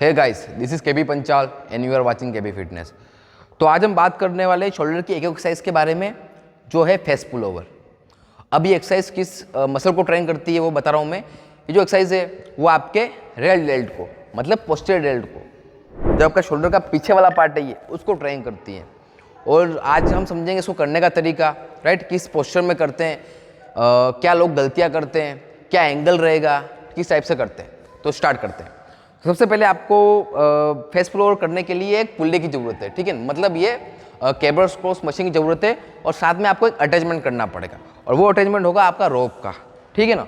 Hey guys, this is KB Panchal and you are watching KB fitness. तो आज हम बात करने वाले शोल्डर की एक एक्सरसाइज के बारे में जो है फेस पुल ओवर। अब ये एक्सरसाइज किस मसल को ट्रेन करती है वो बता रहा हूँ मैं। ये जो एक्सरसाइज है वो आपके रेल डेल्ट को, मतलब पोस्टीरियर डेल्ट को, जो आपका शोल्डर का पीछे वाला पार्ट है ये, उसको ट्रेन करती है। और आज हम समझेंगे इसको करने का तरीका, राइट, किस पोस्चर में करते हैं, क्या लोग गलतियाँ करते हैं, क्या एंगल रहेगा, किस टाइप से करते हैं। तो स्टार्ट करते हैं। सबसे पहले आपको फेस पुल ओवर करने के लिए एक पुल्ले की ज़रूरत है, ठीक है। मतलब ये केबल क्रॉस मशीन की ज़रूरत है और साथ में आपको एक अटैचमेंट करना पड़ेगा और वो अटैचमेंट होगा आपका रोप का, ठीक है ना।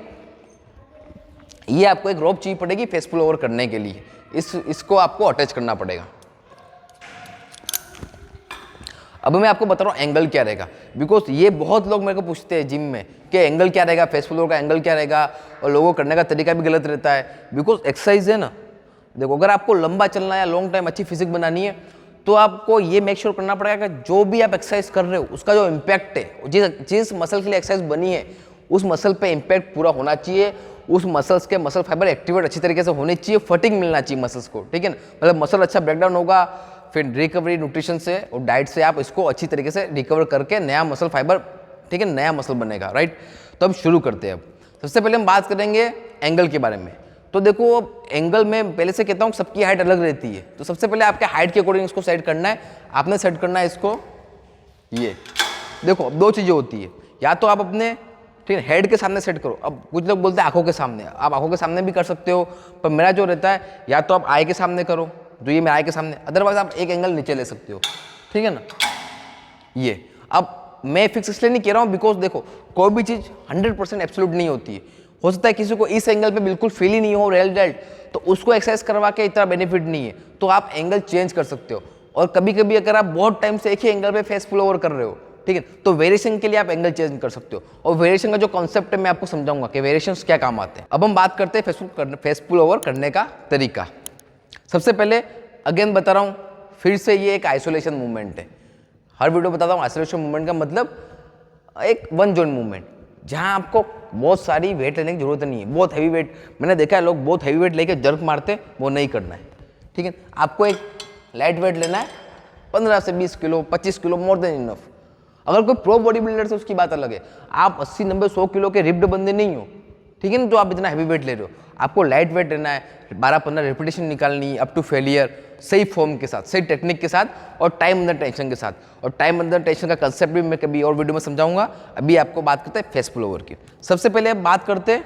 ये आपको एक रोप चाहिए पड़ेगी फेस पुल ओवर करने के लिए, इसको आपको अटैच करना पड़ेगा। अब मैं आपको बता रहा हूँ एंगल क्या रहेगा, बिकॉज ये बहुत लोग मेरे को पूछते हैं जिम में कि एंगल क्या रहेगा, फेस पुल ओवर का एंगल क्या रहेगा, और लोगों को करने का तरीका भी गलत रहता है। बिकॉज एक्सरसाइज है ना, देखो, अगर आपको लंबा चलना है या लॉन्ग टाइम अच्छी फिजिक बनानी है तो आपको ये मेक श्योर करना पड़ेगा कि जो भी आप एक्सरसाइज कर रहे हो उसका जो इम्पैक्ट है, जिस मसल के लिए एक्सरसाइज बनी है उस मसल पे इम्पैक्ट पूरा होना चाहिए, उस मसल्स के मसल फाइबर एक्टिवेट अच्छी तरीके से होने चाहिए, फटिंग मिलना चाहिए मसल्स को, ठीक है ना। मतलब मसल अच्छा ब्रेकडाउन होगा, फिर रिकवरी न्यूट्रिशन से और डाइट से आप इसको अच्छी तरीके से रिकवर करके नया मसल फाइबर, ठीक है, नया मसल बनेगा, राइट। तो हम शुरू करते हैं। अब सबसे पहले हम बात करेंगे एंगल के बारे में। तो देखो, अब एंगल में पहले से कहता हूँ सबकी हाइट अलग रहती है, तो सबसे पहले आपके हाइट के अकॉर्डिंग इसको सेट करना है। आपने सेट करना है इसको, ये देखो, अब दो चीज़ें होती है, या तो आप अपने, ठीक है, हेड के सामने सेट करो। अब कुछ लोग बोलते हैं आंखों के सामने, आप आंखों के सामने भी कर सकते हो, पर मेरा जो रहता है या तो आप आई के सामने करो, जो ये मेरे आई के सामने, अदरवाइज आप एक एंगल नीचे ले सकते हो, ठीक है ना। ये अब मैं फिक्स इसलिए नहीं कह रहा हूँ बिकॉज देखो, कोई भी चीज़ 100% एब्सोल्यूट नहीं होती है। हो सकता है किसी को इस एंगल पे बिल्कुल फील ही नहीं हो रेल डेल्ट, तो उसको एक्सरसाइज करवा के इतना बेनिफिट नहीं है, तो आप एंगल चेंज कर सकते हो। और कभी कभी अगर आप बहुत टाइम से एक ही एंगल पे फेस पुल ओवर कर रहे हो, ठीक है, तो वेरिएशन के लिए आप एंगल चेंज कर सकते हो। और वेरिएशन का जो कॉन्सेप्ट है मैं आपको समझाऊंगा कि वेरिएशंस क्या काम आते हैं। अब हम बात करते हैं फेस पुल ओवर करने का तरीका। सबसे पहले अगेन बता रहा हूँ, फिर से ये एक आइसोलेशन मूवमेंट है। हर वीडियो बताता हूँ आइसोलेशन मूवमेंट का मतलब एक वन जॉइंट मूवमेंट, जहाँ आपको बहुत सारी वेट लेने की जरूरत नहीं है। बहुत हैवी वेट, मैंने देखा है लोग बहुत हैवी वेट लेके जर्क मारते, वो नहीं करना है, ठीक है। आपको एक लाइट वेट लेना है, 15 से 20 kilo, 25 kilo, more than enough. अगर कोई प्रो बॉडी बिल्डर से उसकी बात अलग है, आप 80, 90, 100 किलो के रिप्ड बंदे नहीं हो, ठीक है ना, तो आप इतना हैवी वेट ले रहे हो। आपको लाइट वेट लेना है, 12-15 रेपिटेशन निकालनी है अप टू फेलियर, सही फॉर्म के साथ, सही टेक्निक के साथ, और टाइम अंडर टेंशन के साथ। और टाइम अंडर टेंशन का कंसेप्ट भी मैं कभी और वीडियो में समझाऊंगा। अभी आपको बात करते हैं फेस पुल ओवर की। सबसे पहले आप बात करते हैं,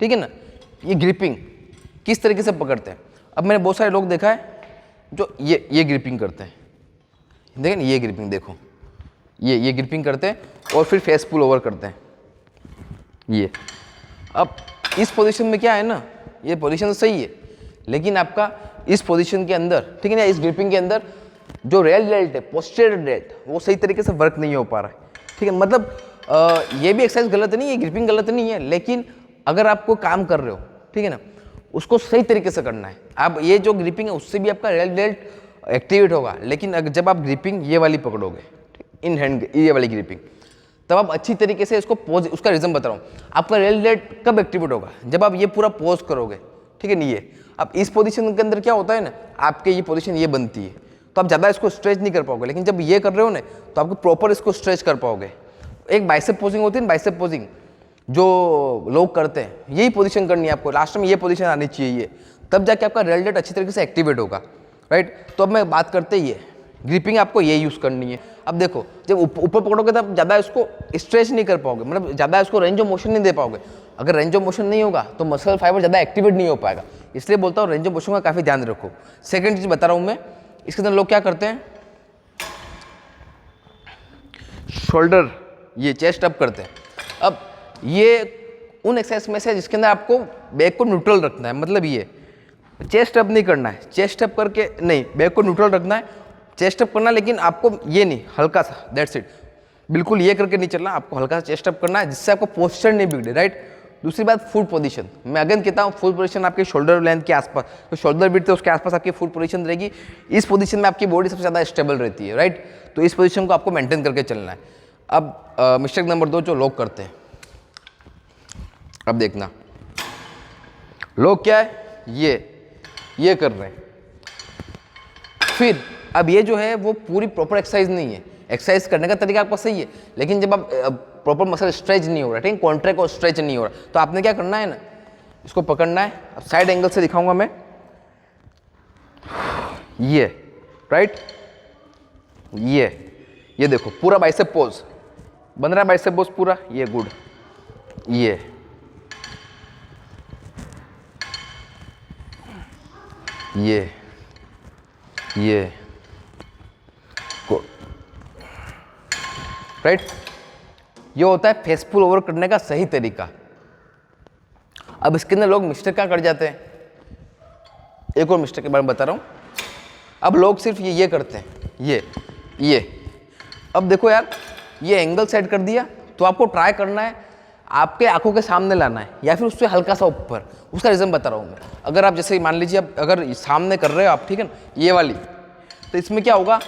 ठीक है ना, ये ग्रिपिंग किस तरीके से पकड़ते हैं। अब मैंने बहुत सारे लोग देखा है जो ये ग्रिपिंग करते हैं, देखें ये ग्रिपिंग, देखो ये ग्रिपिंग करते हैं और फिर फेस पुल ओवर करते हैं। ये अब इस पोजीशन में क्या है ना, ये पोजीशन सही है, लेकिन आपका इस पोजीशन के अंदर, ठीक है ना, इस ग्रिपिंग के अंदर जो रेल डेल्ट है, पोस्टीरियर डेल्ट, वो सही तरीके से वर्क नहीं हो पा रहा है, ठीक है। मतलब ये भी एक्सरसाइज गलत नहीं है, ग्रिपिंग गलत नहीं है, लेकिन अगर आप कोई काम कर रहे हो, ठीक है ना, उसको सही तरीके से करना है। आप ये जो ग्रिपिंग है उससे भी आपका रेल डेल्ट एक्टिवेट होगा, लेकिन जब आप ग्रिपिंग ये वाली पकड़ोगे, इन हैंड, ये वाली ग्रिपिंग, तब आप अच्छी तरीके से इसको पोज, उसका रीजन बता रहा हूँ। आपका रेल डेल्ट कब एक्टिवेट होगा, जब आप ये पूरा पोज करोगे, ठीक है नहीं। ये अब इस पोजीशन के अंदर क्या होता है ना, आपके ये पोजीशन ये बनती है, तो आप ज़्यादा इसको स्ट्रेच नहीं कर पाओगे, लेकिन जब ये कर रहे हो ना तो आपको प्रॉपर इसको स्ट्रेच कर पाओगे। एक बाइसेप पोजिंग होती है ना, बाइसेप पोजिंग जो लोग करते हैं, यही पोजीशन करनी है आपको, लास्ट में ये पोजीशन आनी चाहिए, तब जाके आपका रेल डेल्ट अच्छी तरीके से एक्टिवेट होगा, राइट। तो अब मैं बात करते ही है ग्रिपिंग, आपको ये यूज़ करनी है। अब देखो, जब ऊपर पकड़ोगे तब ज़्यादा इसको स्ट्रेच नहीं कर पाओगे, मतलब ज़्यादा इसको रेंज ऑफ मोशन नहीं दे पाओगे। अगर रेंज ऑफ मोशन नहीं होगा तो मसल फाइबर ज़्यादा एक्टिवेट नहीं हो पाएगा, इसलिए बोलता हूँ रेंज ऑफ मोशन का काफ़ी ध्यान रखो। सेकंड चीज़ बता रहा हूँ मैं, इसके अंदर लोग क्या करते हैं, शोल्डर, ये चेस्ट अप करते हैं। अब ये उन एक्सरसाइज में से जिसके अंदर आपको बैक को न्यूट्रल रखना है, मतलब ये चेस्ट अप नहीं करना है, चेस्ट अप करके नहीं, बैक को न्यूट्रल रखना है, चेस्ट अप करना, लेकिन आपको ये नहीं, हल्का सा, दैट्स इट, बिल्कुल ये करके नहीं चलना, आपको हल्का सा चेस्ट अप करना है, जिससे आपको पोस्चर नहीं बिगड़े, राइट। दूसरी बात, फुट पोजीशन, मैं अगेन कहता हूँ फुल पोजीशन आपके शोल्डर लेंथ के आसपास, तो शोल्डर विड्थ है उसके आसपास आपकी फुल पोजीशन रहेगी। इस पोजीशन में आपकी बॉडी सबसे ज़्यादा स्टेबल रहती है, राइट। तो इस पोजीशन को आपको मेंटेन करके चलना है। अब मिस्टेक नंबर 2 जो लोग करते हैं, अब देखना, लोग क्या है, ये कर रहे हैं, फिर अब ये जो है वो पूरी प्रॉपर एक्सरसाइज नहीं है, एक्सरसाइज करने का तरीका आपका सही है, लेकिन जब आप प्रॉपर मसल स्ट्रेच नहीं हो रहा, ठीक है, कॉन्ट्रैक्ट और स्ट्रेच नहीं हो रहा, तो आपने क्या करना है ना, इसको पकड़ना है। अब साइड एंगल से दिखाऊंगा मैं, ये राइट, ये देखो पूरा बाइसेप पोज बन रहा है, बाइसेप पोज पूरा, ये गुड, ये गुड, राइट। ये होता है फेस पुल ओवर करने का सही तरीका। अब इसके अंदर लोग मिस्टेक क्या कर जाते हैं, एक और मिस्टेक के बारे में बता रहा हूं। अब लोग सिर्फ ये करते हैं, ये अब देखो यार, ये एंगल सेट कर दिया, तो आपको ट्राई करना है आपके आंखों के सामने लाना है या फिर उससे हल्का सा ऊपर। उसका रीज़न बता रहा हूँ मैं। अगर आप जैसे मान लीजिए आप अगर सामने कर रहे हो आप, ठीक है ना, ये वाली, तो इसमें क्या होगा,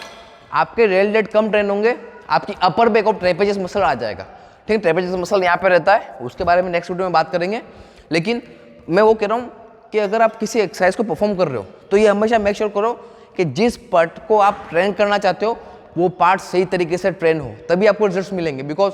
आपके रेल डेट कम ट्रेन होंगे, आपकी upper back of trapezius muscle आ जाएगा, ठीक है। ट्रेपेजियस मसल यहाँ पे रहता है, उसके बारे में नेक्स्ट वीडियो में बात करेंगे। लेकिन मैं वो कह रहा हूँ कि अगर आप किसी एक्सरसाइज को परफॉर्म कर रहे हो तो ये हमेशा मेक श्योर करो कि जिस पार्ट को आप ट्रेन करना चाहते हो वो पार्ट सही तरीके से ट्रेन हो, तभी आपको रिजल्ट्स मिलेंगे। बिकॉज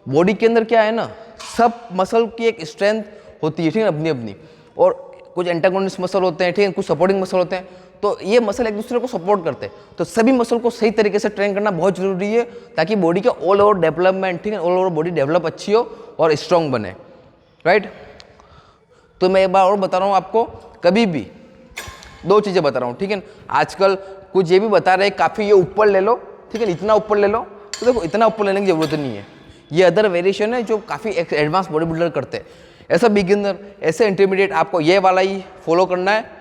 बॉडी के अंदर क्या है ना, सब मसल की एक स्ट्रेंथ होती है, ठीक है, अपनी अपनी, और कुछ एंटागोनिस्ट मसल होते हैं, ठीक है, कुछ सपोर्टिंग मसल होते हैं, तो ये मसल एक दूसरे को सपोर्ट करते हैं। तो सभी मसल को सही तरीके से ट्रेन करना बहुत जरूरी है, ताकि बॉडी का ऑल ओवर डेवलपमेंट, ठीक है, ऑल ओवर बॉडी डेवलप अच्छी हो और स्ट्रांग बने, राइट। तो मैं एक बार और बता रहा हूँ आपको, कभी भी दो चीज़ें बता रहा हूँ, ठीक है। आजकल कुछ ये भी बता रहे हैं काफ़ी ये ऊपर ले लो, ठीक है, इतना ऊपर ले लो, तो देखो इतना ऊपर लेने की जरूरत नहीं है। ये अदर वेरिएशन है जो काफ़ी एडवांस बॉडी बिल्डर करते हैं। ऐसा बिगिनर, ऐसे इंटरमीडिएट, आपको ये वाला ही फॉलो करना है,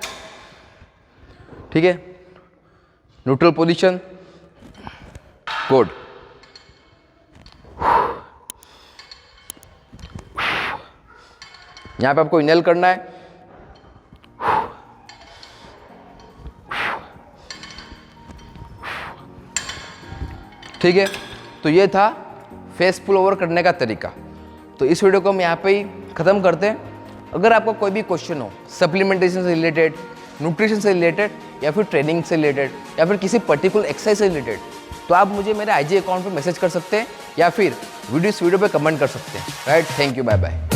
ठीक है। न्यूट्रल पोजीशन, गुड, यहाँ पे आपको इनहेल करना है, ठीक है। तो ये था फेस पुल ओवर करने का तरीका। तो इस वीडियो को हम यहाँ पे ही ख़त्म करते हैं। अगर आपको कोई भी क्वेश्चन हो सप्लीमेंटेशन से रिलेटेड, न्यूट्रिशन से रिलेटेड, या फिर ट्रेनिंग से रिलेटेड, या फिर किसी पर्टिकुलर एक्सरसाइज से रिलेटेड, तो आप मुझे मेरे IG अकाउंट पे मैसेज कर सकते हैं या फिर इस वीडियो पे कमेंट कर सकते हैं, right. Thank you, bye bye.